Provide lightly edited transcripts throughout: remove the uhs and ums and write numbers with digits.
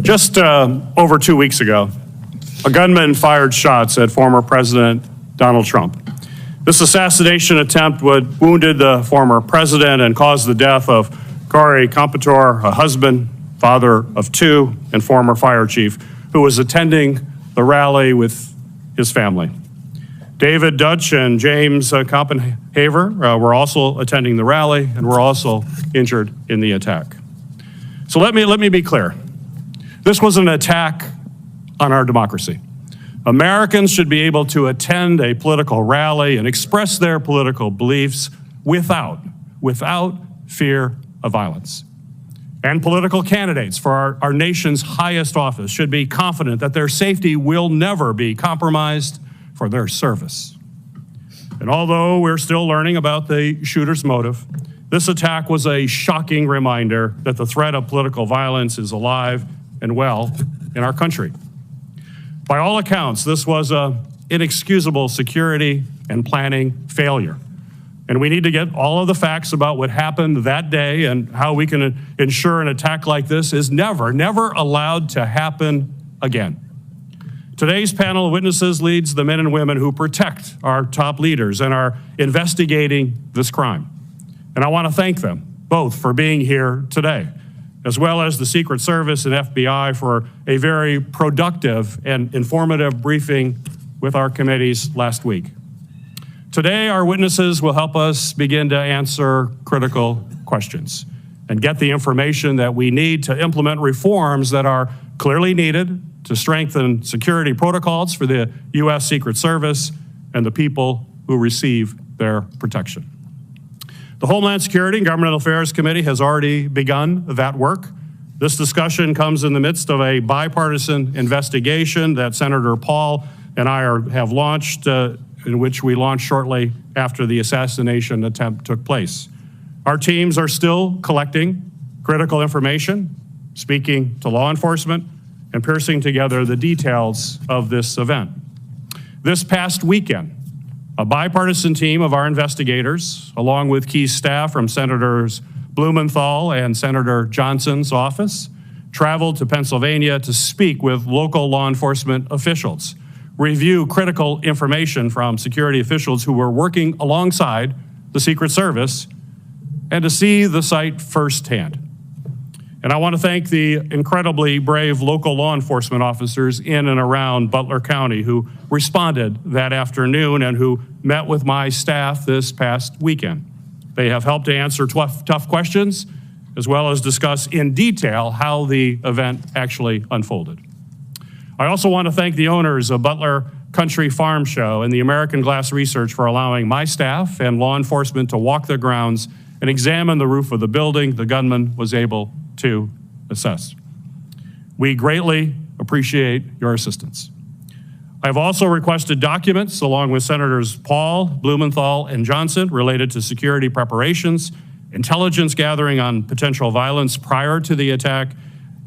Just over 2 weeks ago, a gunman fired shots at former President Donald Trump. This assassination attempt wounded the former president and caused the death of Corey Competore, a husband, father of two, and former fire chief, who was attending the rally with his family. David Dutch and James Copenhaver were also attending the rally and were also injured in the attack. So let me be clear. This was an attack on our democracy. Americans should be able to attend a political rally and express their political beliefs without fear of violence. And political candidates for our nation's highest office should be confident that their safety will never be compromised for their service. And although we're still learning about the shooter's motive, this attack was a shocking reminder that the threat of political violence is alive and well in our country. By all accounts, this was an inexcusable security and planning failure. And we need to get all of the facts about what happened that day and how we can ensure an attack like this is never allowed to happen again. Today's panel of witnesses leads the men and women who protect our top leaders and are investigating this crime. And I want to thank them both for being here today, as well as the Secret Service and FBI for a very productive and informative briefing with our committees last week. Today, our witnesses will help us begin to answer critical questions and get the information that we need to implement reforms that are clearly needed to strengthen security protocols for the U.S. Secret Service and the people who receive their protection. The Homeland Security and Governmental Affairs Committee has already begun that work. This discussion comes in the midst of a bipartisan investigation that Senator Paul and I have launched, in which we launched shortly after the assassination attempt took place. Our teams are still collecting critical information, speaking to law enforcement, and piecing together the details of this event. This past weekend, a bipartisan team of our investigators, along with key staff from Senators Blumenthal and Senator Johnson's office, traveled to Pennsylvania to speak with local law enforcement officials, review critical information from security officials who were working alongside the Secret Service, and to see the site firsthand. And I want to thank the incredibly brave local law enforcement officers in and around Butler County who responded that afternoon and who met with my staff this past weekend. They have helped to answer tough questions, as well as discuss in detail how the event actually unfolded. I also want to thank the owners of Butler Country Farm Show and the American Glass Research for allowing my staff and law enforcement to walk the grounds and examine the roof of the building the gunman was able to assess. We greatly appreciate your assistance. I've also requested documents along with Senators Paul, Blumenthal, and Johnson related to security preparations, intelligence gathering on potential violence prior to the attack,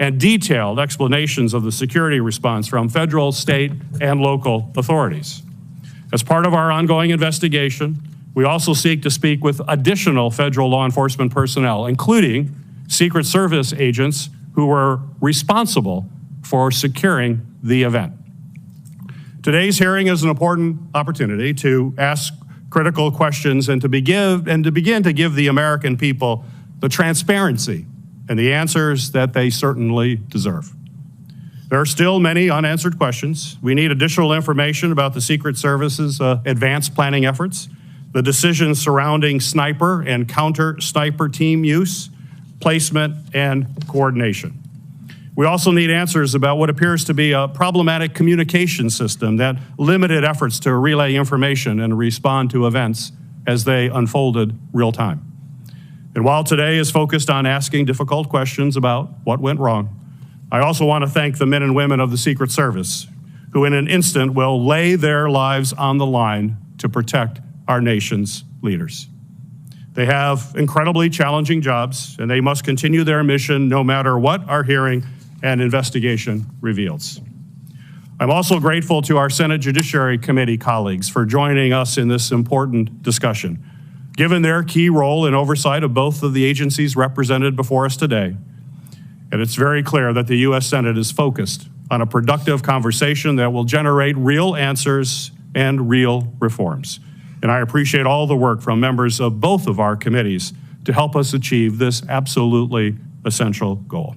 and detailed explanations of the security response from federal, state, and local authorities. As part of our ongoing investigation, we also seek to speak with additional federal law enforcement personnel, including Secret Service agents who were responsible for securing the event. Today's hearing is an important opportunity to ask critical questions and to begin to give the American people the transparency and the answers that they certainly deserve. There are still many unanswered questions. We need additional information about the Secret Service's advanced planning efforts, the decisions surrounding sniper and counter-sniper team use, placement, and coordination. We also need answers about what appears to be a problematic communication system that limited efforts to relay information and respond to events as they unfolded real time. And while today is focused on asking difficult questions about what went wrong, I also want to thank the men and women of the Secret Service who in an instant will lay their lives on the line to protect our nation's leaders. They have incredibly challenging jobs, and they must continue their mission no matter what our hearing and investigation reveals. I'm also grateful to our Senate Judiciary Committee colleagues for joining us in this important discussion. Given their key role in oversight of both of the agencies represented before us today, And it's very clear that the U.S. Senate is focused on a productive conversation that will generate real answers and real reforms. And I appreciate all the work from members of both of our committees to help us achieve this absolutely essential goal.